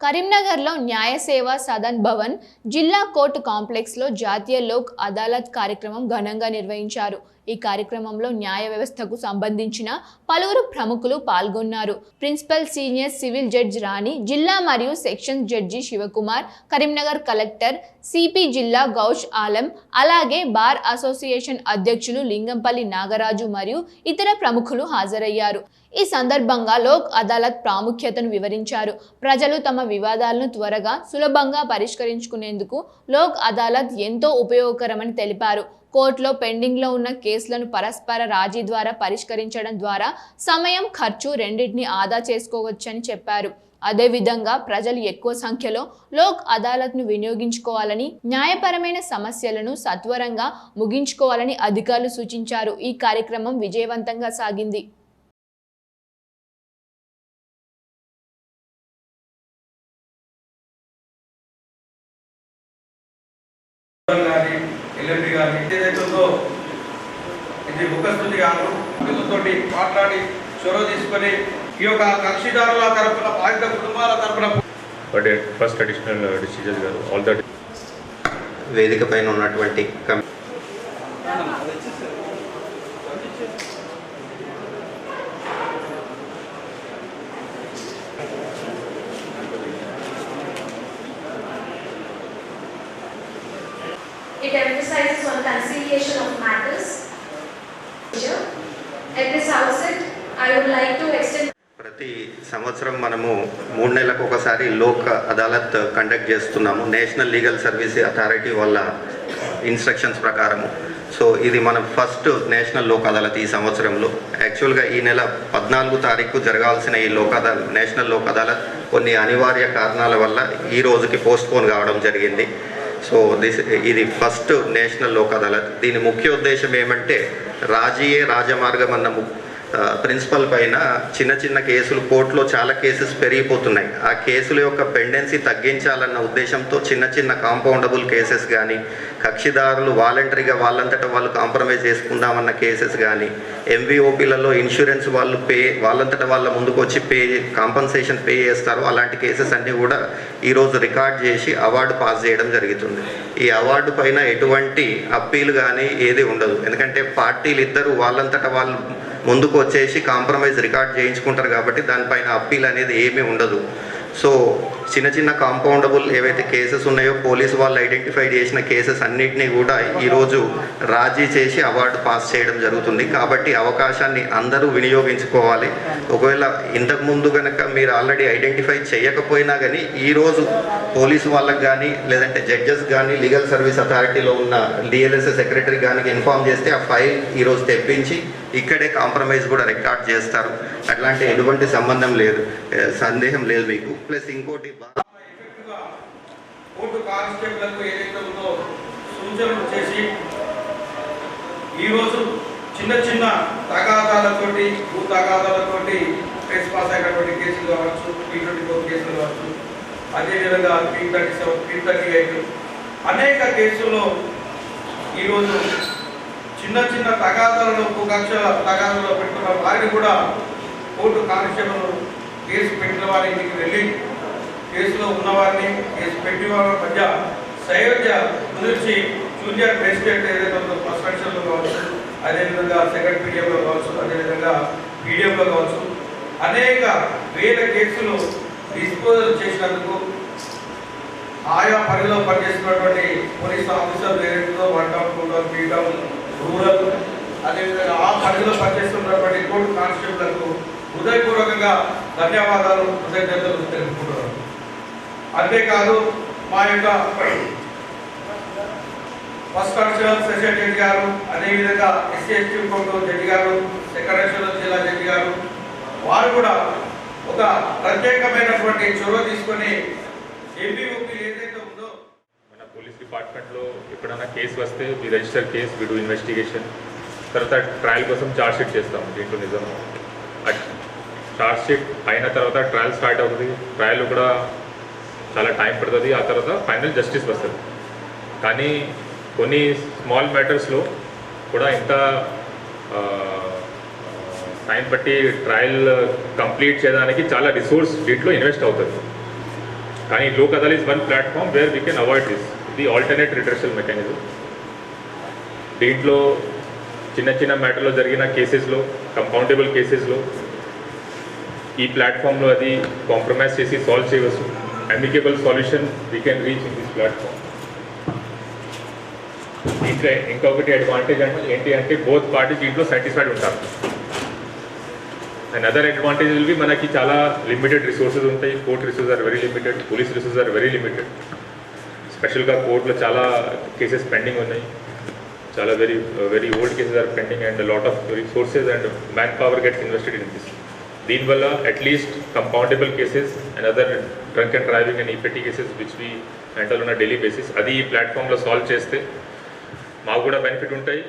కరీంనగర్లో న్యాయ సేవా సదన్ భవన్ జిల్లా కోర్టు కాంప్లెక్స్లో జాతీయ లోక్ అదాలత్ కార్యక్రమం ఘనంగా నిర్వహించారు. ఈ కార్యక్రమంలో న్యాయ వ్యవస్థకు సంబంధించిన పలువురు ప్రముఖులు పాల్గొన్నారు. Principal senior civil judge Rani, జిల్లా మరియు sessions judge Shivakumar, Karimnagar collector CP జిల్లా గౌష్ ఆలం, అలాగే బార్ అసోసియేషన్ అధ్యక్షులు లింగంపల్లి నాగరాజు మరియు ఇతర ప్రముఖులు హాజరయ్యారు. ఈ సందర్భంగా లోక్ అదాలత్ ప్రాముఖ్యతను వివరించారు. ప్రజలు తమ వివాదాలను త్వరగా, సులభంగా పరిష్కరించుకునేందుకు లోక్ అదాలత్ ఎంతో ఉపయోగకరమని తెలిపారు. కోర్టులో పెండింగ్లో ఉన్న కేసులను పరస్పర రాజీ ద్వారా పరిష్కరించడం ద్వారా సమయం, ఖర్చు రెండింటిని ఆదా చేసుకోవచ్చని చెప్పారు. అదేవిధంగా ప్రజలు ఎక్కువ సంఖ్యలో లోక్ అదాలత్ను వినియోగించుకోవాలని, న్యాయపరమైన సమస్యలను సత్వరంగా ముగించుకోవాలని అధికారులు సూచించారు. ఈ కార్యక్రమం విజయవంతంగా సాగింది. ఇది ముఖస్థుతి కాదు, వీళ్ళతోటి మాట్లాడి చొరవ తీసుకొని ఈ యొక్క కక్షిదారుల తరఫున, బాధిత కుటుంబాల తరఫున ఫస్ట్ అడిషనల్ డిస్ట్రిక్ట్ గారు ఆల్ దట్ వేదిక పైన ఉన్నటువంటి It emphasizes on conciliation of matters. At this outset, I would like to extend. ప్రతి సంవత్సరం మనము 3 నెలలకు ఒకసారి లోక్ అదాలత్ కండక్ట్ చేస్తున్నాము నేషనల్ లీగల్ సర్వీస్ అథారిటీ వల్ల ఇన్స్ట్రక్షన్స్ ప్రకారము. సో ఇది మన ఫస్ట్ నేషనల్ లోక్ అదాలత్ ఈ సంవత్సరంలో. యాక్చువల్గా ఈ నెల 14 తారీఖు జరగాల్సిన ఈ నేషనల్ లోక్ అదాలత్ కొన్ని అనివార్య కారణాల వల్ల ఈ రోజుకి పోస్ట్పోన్ కావడం జరిగింది. సో ఇది ఫస్ట్ నేషనల్ లోక్ అదాలత్. దీని ముఖ్య ఉద్దేశం ఏమంటే రాజీయే రాజమార్గం అన్న ప్రిన్సిపల్ పైన చిన్న చిన్న కేసులు కోర్టులో చాలా కేసెస్ పెరిగిపోతున్నాయి. ఆ కేసుల యొక్క పెండెన్సీ తగ్గించాలన్న ఉద్దేశంతో చిన్న చిన్న కాంపౌండబుల్ కేసెస్ కానీ, కక్షిదారులు వాలంటరీగా వాళ్ళంతటా వాళ్ళు కాంప్రమైజ్ చేసుకుందామన్న కేసెస్ కానీ, ఎంవీఓపీలలో ఇన్సూరెన్స్ వాళ్ళు వాళ్ళంతటా వాళ్ళ ముందుకు వచ్చి కాంపన్సేషన్ పే చేస్తారు. అలాంటి కేసెస్ అన్నీ కూడా ఈరోజు రికార్డ్ చేసి అవార్డు పాస్ చేయడం జరుగుతుంది. ఈ అవార్డు పైన ఎటువంటి అప్పీలు కానీ ఏది ఉండదు. ఎందుకంటే పార్టీలు ఇద్దరు వాళ్ళంతటా వాళ్ళు ముందుకు వచ్చేసి కాంప్రమైజ్ రికార్డ్ చేయించుకుంటారు కాబట్టి దానిపైన అప్పీల్ అనేది ఏమీ ఉండదు. సో చిన్న చిన్న కాంపౌండబుల్ ఏవైతే కేసెస్ ఉన్నాయో పోలీసు వాళ్ళు ఐడెంటిఫై చేసిన కేసెస్ అన్నిటినీ కూడా ఈరోజు రాజీ చేసి అవార్డు పాస్ చేయడం జరుగుతుంది. కాబట్టి అవకాశాన్ని అందరూ వినియోగించుకోవాలి. ఒకవేళ ఇంతకుముందు కనుక మీరు ఆల్రెడీ ఐడెంటిఫై చేయకపోయినా కానీ ఈరోజు పోలీసు వాళ్ళకి కానీ, లేదంటే జడ్జెస్ కానీ, లీగల్ సర్వీస్ అథారిటీలో ఉన్న డిఎల్ఎస్ఏ సెక్రటరీ కానీ ఇన్ఫామ్ చేస్తే ఆ ఫైల్ ఈరోజు తెప్పించి ఇక్కడే కాంప్రమైజ్ కూడా రికార్డ్ చేస్తారు. అట్లాంటి ఎటువంటి సందేహం లేదు మీకు. ప్లస్ ఇంకోటి కోర్టు కానిస్టేబుల్లకు ఏదైతే ఉందో సూచనలు చేసి ఈరోజు చిన్న చిన్న తగాదాలతోటి, భూ తగాదాలతోటి కేసు పాస్ అయినటువంటి కేసులు కావచ్చు, P24 కేసులు కావచ్చు, అదేవిధంగా P37, P38 అనేక కేసుల్లో ఈరోజు చిన్న చిన్న తగాదాలను, భూకక్ష తగాదాలు పెట్టుకున్న వారిని కూడా కోర్టు కానిస్టేబుల్ కేసు పెట్టిన వారి ఇంటికి వెళ్ళి కేసులో ఉన్నవారిని, కేసు పెట్టిన వారి మధ్య సయోధ్య కుదిర్చి జూనియర్ మేజిస్ట్రేట్ ఏదైతే ఉందో ఫస్ట్ సెక్షన్లో కావచ్చు, అదేవిధంగా సెకండ్ పీడిఎంలో కావచ్చు, అదేవిధంగా పీడిఎంలో కావచ్చు, అనేక వేల కేసులు డిస్పోజల్ చేసినందుకు ఆయా పరిధిలో పనిచేస్తున్నటువంటి పోలీస్ ఆఫీసర్లు ఏదైతుందో 1 టౌన్, 2 టౌన్, 3 టౌన్, రూరల్, అదేవిధంగా ఆ పరిధిలో పనిచేస్తున్నటువంటి కోర్టు కానిస్టేబుల్లకు హృదయపూర్వకంగా ధన్యవాదాలు, కృతజ్ఞతలు తెలుపుకుంటున్నాను. అంతేకాదు మా యొక్క ఫస్ట్ అడిషనల్ సెషన్ జడ్జి గారు, అదేవిధంగా SC/ST కోర్టు జడ్జి గారు, సెకండ్ అడిషనల్ జిల్లా జడ్జి గారు, వారు కూడా ఒక ప్రత్యేకమైనటువంటి చొరవ తీసుకొని ఎంపీఓపీ ఏదైతే ఉందో మన పోలీస్ డిపార్ట్మెంట్లో ఎప్పుడైనా కేసు వస్తే we register case, we do investigation, తర్వాత ట్రయల్ కోసం ఛార్జ్ షీట్ చేస్తాం. దీంట్లో నిజం ఛార్జ్ షీట్ అయిన తర్వాత ట్రయల్ స్టార్ట్ అవుతుంది. ట్రయల్ కూడా చాలా టైం పడుతుంది. ఆ తర్వాత ఫైనల్ జస్టిస్ వస్తుంది. కానీ కొన్ని స్మాల్ మ్యాటర్స్లో కూడా ఇంత టైం బట్టి ట్రయల్ కంప్లీట్ చేయడానికి చాలా రిసోర్స్ దీంట్లో ఇన్వెస్ట్ అవుతుంది. కానీ Lok Adalat is one platform where we can avoid this the alternate redressal mechanism. దీంట్లో చిన్న చిన్న మ్యాటర్లో జరిగిన కేసెస్లో, కంపౌండబుల్ కేసెస్లో ఈ ప్లాట్ఫామ్లో అది కాంప్రమైజ్ చేసి సాల్వ్ చేయవచ్చు. Amicable solution we can reach in this platform. దీంట్లో ఇంకొకటి అడ్వాంటేజ్ అంటే ఏంటి అంటే బోత్ పార్టీస్ దీంట్లో సాటిస్ఫైడ్ ఉంటారు. And other advantage will be మనకి చాలా లిమిటెడ్ రిసోర్సెస్ ఉంటాయి. Court resources are very limited, police resources are very limited. స్పెషల్గా కోర్టులో చాలా కేసెస్ పెండింగ్ ఉన్నాయి, చాలా very old cases are pending and lot of resources and man power gets invested in this. దీనివల్ల at least compoundable cases and other drunk and driving and e petty cases which we handle on a daily basis అది ఈ ప్లాట్ఫామ్లో solve చేస్తే మాకు కూడా benefit ఉంటాయి.